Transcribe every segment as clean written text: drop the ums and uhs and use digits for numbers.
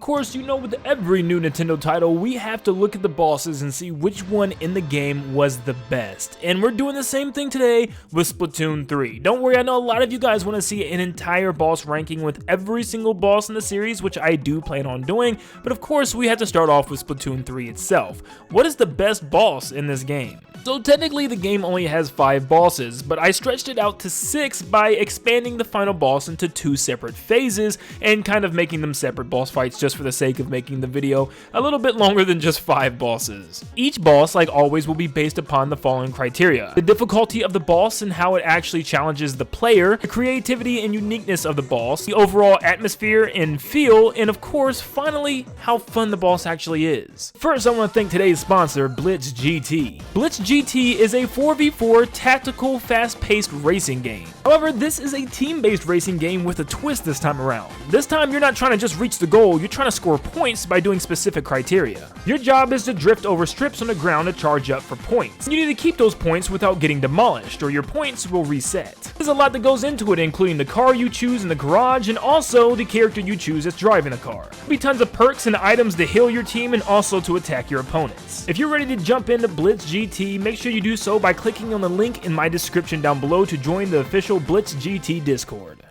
course, you know with every new Nintendo title, we have to look at the bosses and see which one in the game was the best. And we're doing the same thing today with Splatoon 3. Don't worry, I know a lot of you guys want to see an entire boss ranking with every single boss in the series, which I do plan on doing, but of course we have to start off with Splatoon 3 itself. What is the best boss in this game? So technically the game only has 5 bosses, but I stretched it out to 6 by expanding the final boss into 2 separate phases and kind of making them separate boss fights just for the sake of making the video a little bit longer than just 5 bosses. Each boss, like always, will be based upon the following criteria: the difficulty of the boss and how it actually challenges the player, the creativity and uniqueness of the boss, the overall atmosphere and feel, and of course, finally, how fun the boss actually is. First, I want to thank today's sponsor, Blitz GT. Blitz GT is a 4v4 tactical, fast-paced racing game. However, this is a team-based racing game with a twist this time around. This time, you're not trying to just reach the goal, you're trying to score points by doing specific criteria. Your job is to drift over strips on the ground to charge up for points. You need to keep those points without getting demolished, or your points will reset. There's a lot that goes into it, including the car you choose in the garage, and also the character you choose that's driving the car. There'll be tons of perks and items to heal your team and also to attack your opponents. If you're ready to jump into Blitz GT, make sure you do so by clicking on the link in my description down below to join the official Blitz GT Discord.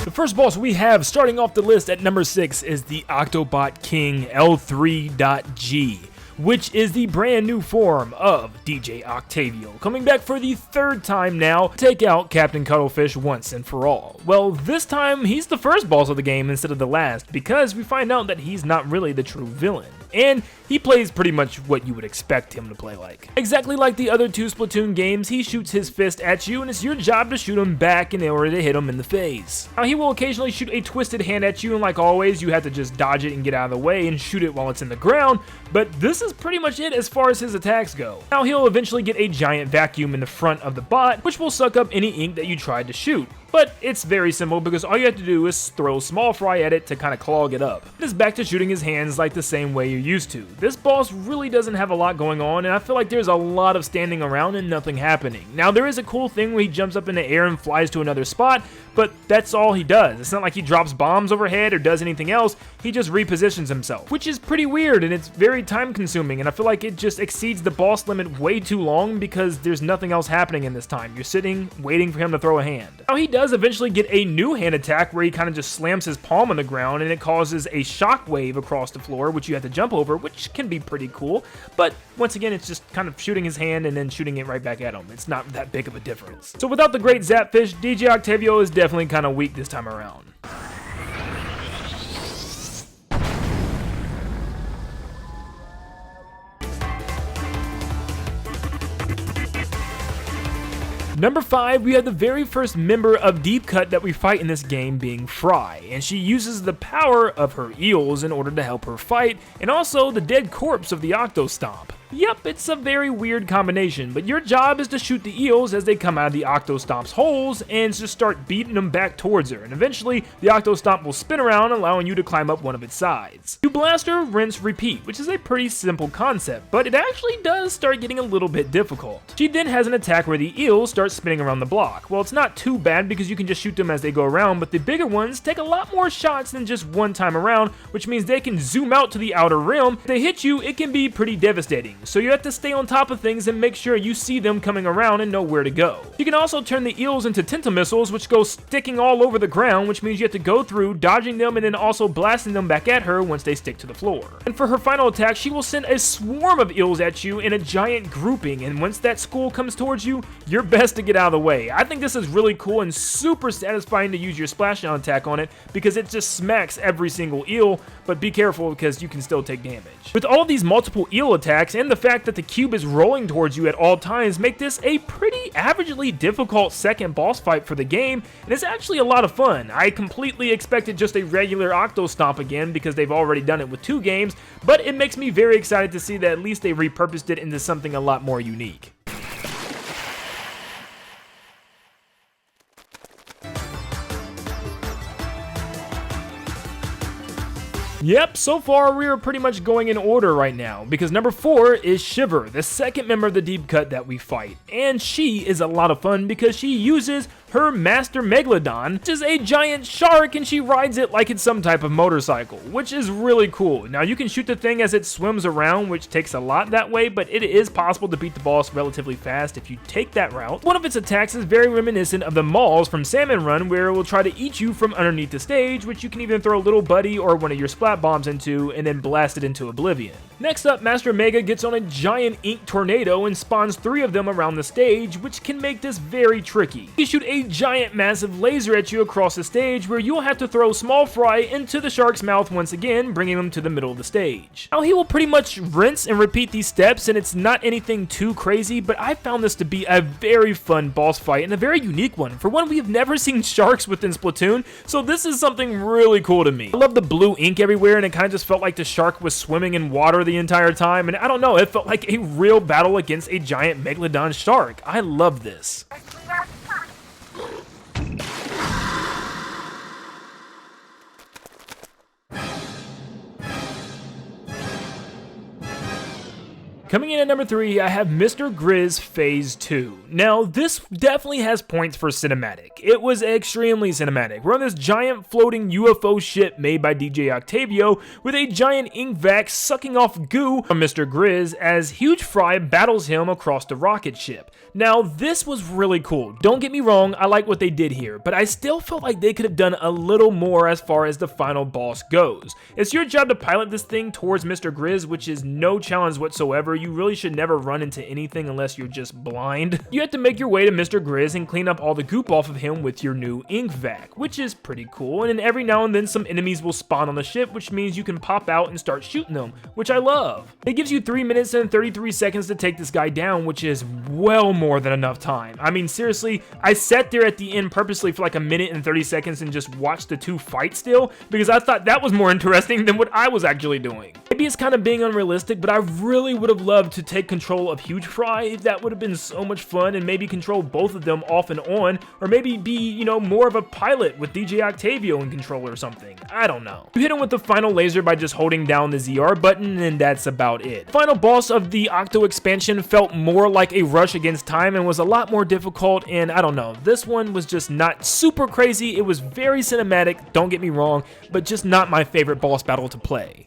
The first boss we have starting off the list at number 6 is the Octobot King L3.G, which is the brand new form of DJ Octavio, coming back for the 3rd time now to take out Captain Cuttlefish once and for all. Well, this time he's the first boss of the game instead of the last, because we find out that he's not really the true villain. And he plays pretty much what you would expect him to play like. Exactly like the other 2 Splatoon games, he shoots his fist at you and it's your job to shoot him back in order to hit him in the face. Now he will occasionally shoot a twisted hand at you, and like always you have to just dodge it and get out of the way and shoot it while it's in the ground, but this is pretty much it as far as his attacks go. Now he'll eventually get a giant vacuum in the front of the bot, which will suck up any ink that you tried to shoot. But it's very simple because all you have to do is throw small Frye at it to kind of clog it up. It is back to shooting his hands like the same way you're used to. This boss really doesn't have a lot going on, and I feel like there's a lot of standing around and nothing happening. Now there is a cool thing where he jumps up in the air and flies to another spot, but that's all he does. It's not like he drops bombs overhead or does anything else, he just repositions himself, which is pretty weird and it's very time consuming, and I feel like it just exceeds the boss limit way too long because there's nothing else happening in this time. You're sitting, waiting for him to throw a hand. Now he does eventually get a new hand attack where he kind of just slams his palm on the ground and it causes a shock wave across the floor, which you have to jump over, which can be pretty cool, but once again it's just kind of shooting his hand and then shooting it right back at him. It's not that big of a difference. So without the great Zapfish, DJ Octavio is definitely kind of weak this time around. Number 5, we have the very first member of Deep Cut that we fight in this game being Frye, and she uses the power of her eels in order to help her fight, and also the dead corpse of the Octo Stomp. Yep, it's a very weird combination, but your job is to shoot the eels as they come out of the Octo Stomp's holes and just start beating them back towards her, and eventually the Octo Stomp will spin around, allowing you to climb up one of its sides. You blast her, rinse, repeat, which is a pretty simple concept, but it actually does start getting a little bit difficult. She then has an attack where the eels start spinning around the block. Well, it's not too bad because you can just shoot them as they go around, but the bigger ones take a lot more shots than just one time around, which means they can zoom out to the outer rim. If they hit you, it can be pretty devastating. So you have to stay on top of things and make sure you see them coming around and know where to go. You can also turn the eels into tenta missiles, which go sticking all over the ground, which means you have to go through dodging them and then also blasting them back at her once they stick to the floor. And for her final attack, she will send a swarm of eels at you in a giant grouping, and once that school comes towards you, you're best to get out of the way. I think this is really cool and super satisfying to use your splashdown attack on it because it just smacks every single eel, but be careful because you can still take damage. With all these multiple eel attacks and the fact that the cube is rolling towards you at all times make this a pretty averagely difficult second boss fight for the game, and it's actually a lot of fun. I completely expected just a regular Octo Stomp again because they've already done it with 2 games, but it makes me very excited to see that at least they repurposed it into something a lot more unique. Yep, so far we are pretty much going in order right now, because number 4 is Shiver, the second member of the deep cut that we fight. And she is a lot of fun because she uses her Master Megalodon, which is a giant shark, and she rides it like it's some type of motorcycle, which is really cool. Now you can shoot the thing as it swims around, which takes a lot that way, but it is possible to beat the boss relatively fast if you take that route. One of its attacks is very reminiscent of the Mauls from Salmon Run, where it will try to eat you from underneath the stage, which you can either throw Little Buddy or one of your splat bombs into and then blast it into oblivion. Next up, Master Mega gets on a giant ink tornado and spawns 3 of them around the stage, which can make this very tricky. You shoot a giant massive laser at you across the stage, where you'll have to throw small Frye into the shark's mouth once again, bringing him to the middle of the stage. Now he will pretty much rinse and repeat these steps, and it's not anything too crazy, but I found this to be a very fun boss fight and a very unique one. For one, we have never seen sharks within Splatoon, so this is something really cool to me. I love the blue ink everywhere, and it kind of just felt like the shark was swimming in water the entire time, and I don't know, it felt like a real battle against a giant Megalodon shark. I love this. Coming in at number 3, I have Mr. Grizz Phase 2. Now, this definitely has points for cinematic. It was extremely cinematic. We're on this giant floating UFO ship made by DJ Octavio with a giant ink vac sucking off goo from Mr. Grizz as Huge Frye battles him across the rocket ship. Now, this was really cool. Don't get me wrong, I like what they did here, but I still felt like they could have done a little more as far as the final boss goes. It's your job to pilot this thing towards Mr. Grizz, which is no challenge whatsoever. You really should never run into anything unless you're just blind. You have to make your way to Mr. Grizz and clean up all the goop off of him with your new ink vac, which is pretty cool, and then every now and then some enemies will spawn on the ship, which means you can pop out and start shooting them, which I love. It gives you 3 minutes and 33 seconds to take this guy down, which is well more than enough time. I mean, seriously, I sat there at the end purposely for like a minute and 30 seconds and just watched the 2 fight still, because I thought that was more interesting than what I was actually doing. Maybe it's kind of being unrealistic, but I really would have loved to take control of Huge Frye. That would have been so much fun, and maybe control both of them off and on, or maybe be, you know, more of a pilot with DJ Octavio in control or something. I don't know. You hit him with the final laser by just holding down the ZR button, and that's about it. Final boss of the Octo expansion felt more like a rush against time and was a lot more difficult, and I don't know. This one was just not super crazy. It was very cinematic, don't get me wrong, but just not my favorite boss battle to play.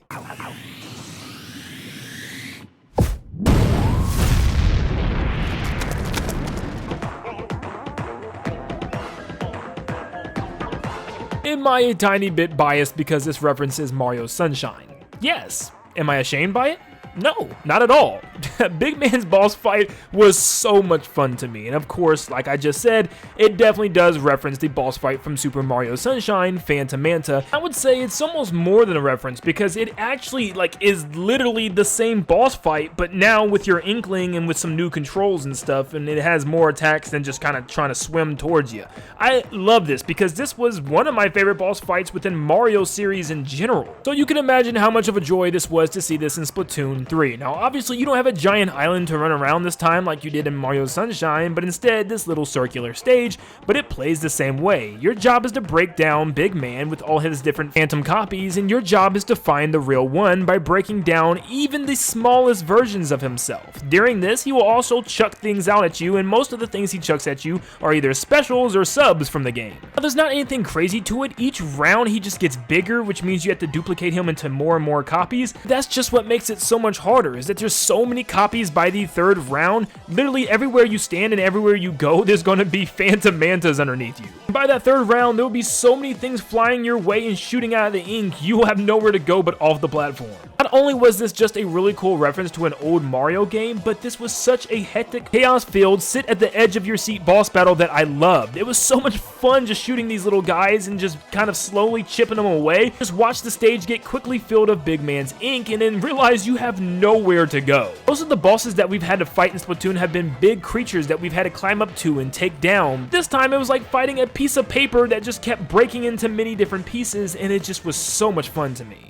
Am I a tiny bit biased because this references Mario Sunshine? Yes. Am I ashamed by it? No, not at all. Big Man's boss fight was so much fun to me, and of course, like I just said, it definitely does reference the boss fight from Super Mario Sunshine, Phantom Manta. I would say it's almost more than a reference because it actually is literally the same boss fight, but now with your Inkling and with some new controls and stuff, and it has more attacks than just kind of trying to swim towards you. I love this because this was one of my favorite boss fights within Mario series in general. So you can imagine how much of a joy this was to see this in Splatoon 3. Now obviously you don't have a giant island to run around this time like you did in Mario Sunshine, but instead this little circular stage, but it plays the same way. Your job is to break down Big Man with all his different phantom copies, and your job is to find the real one by breaking down even the smallest versions of himself. During this, he will also chuck things out at you, and most of the things he chucks at you are either specials or subs from the game. Now, there's not anything crazy to it. Each round he just gets bigger, which means you have to duplicate him into more and more copies. That's just what makes it so much harder, is that there's so many copies by the third round. Literally everywhere you stand and everywhere you go, there's going to be Phantom Mantas underneath you. By that third round, there will be so many things flying your way and shooting out of the ink, you will have nowhere to go but off the platform. Not only was this just a really cool reference to an old Mario game, but this was such a hectic, chaos-filled, sit at the edge of your seat boss battle that I loved. It was so much fun just shooting these little guys and just kind of slowly chipping them away. Just watch the stage get quickly filled of Big Man's ink and then realize you have nowhere to go. Most of the bosses that we've had to fight in Splatoon have been big creatures that we've had to climb up to and take down. This time it was like fighting a piece of paper that just kept breaking into many different pieces, and it just was so much fun to me.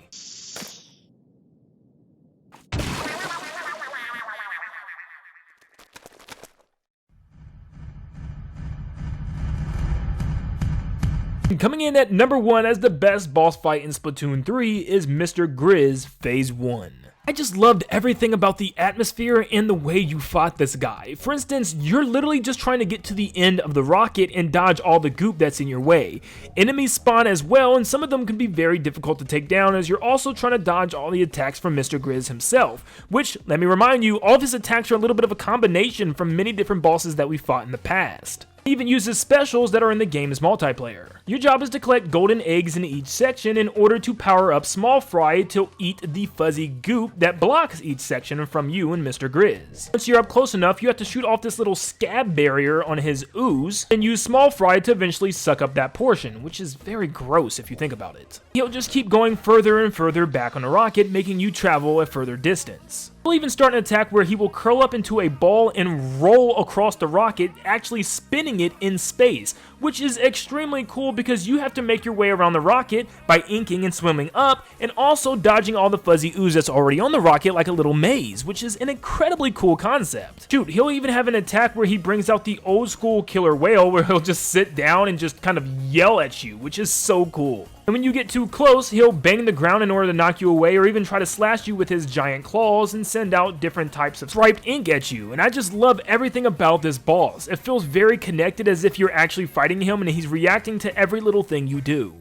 Coming in at number 1 as the best boss fight in Splatoon 3 is Mr. Grizz Phase 1. I just loved everything about the atmosphere and the way you fought this guy. For instance, you're literally just trying to get to the end of the rocket and dodge all the goop that's in your way. Enemies spawn as well, and some of them can be very difficult to take down, as you're also trying to dodge all the attacks from Mr. Grizz himself, which, let me remind you, all of his attacks are a little bit of a combination from many different bosses that we fought in the past. He even uses specials that are in the game's multiplayer. Your job is to collect golden eggs in each section in order to power up small Frye to eat the fuzzy goop that blocks each section from you and Mr. Grizz. Once you're up close enough, you have to shoot off this little scab barrier on his ooze and use small Frye to eventually suck up that portion, which is very gross if you think about it. He'll just keep going further and further back on the rocket, making you travel a further distance. He'll even start an attack where he will curl up into a ball and roll across the rocket, actually spinning it in space, which is extremely cool because you have to make your way around the rocket by inking and swimming up, and also dodging all the fuzzy ooze that's already on the rocket like a little maze, which is an incredibly cool concept. Shoot, he'll even have an attack where he brings out the old school killer whale where he'll just sit down and just kind of yell at you, which is so cool. And when you get too close, he'll bang the ground in order to knock you away, or even try to slash you with his giant claws and send out different types of striped ink at you. And I just love everything about this boss. It feels very connected, as if you're actually fighting him and he's reacting to every little thing you do.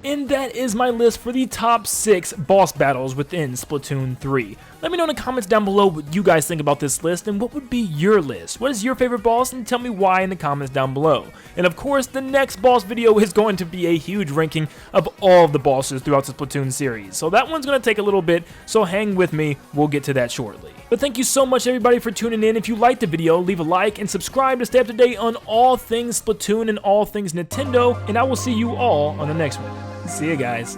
And that is my list for the top 6 boss battles within Splatoon 3. Let me know in the comments down below what you guys think about this list and what would be your list. What is your favorite boss, and tell me why in the comments down below. And of course, the next boss video is going to be a huge ranking of all of the bosses throughout the Splatoon series. So that one's going to take a little bit, so hang with me, we'll get to that shortly. But thank you so much everybody for tuning in. If you liked the video, leave a like and subscribe to stay up to date on all things Splatoon and all things Nintendo, and I will see you all on the next one. See ya, guys.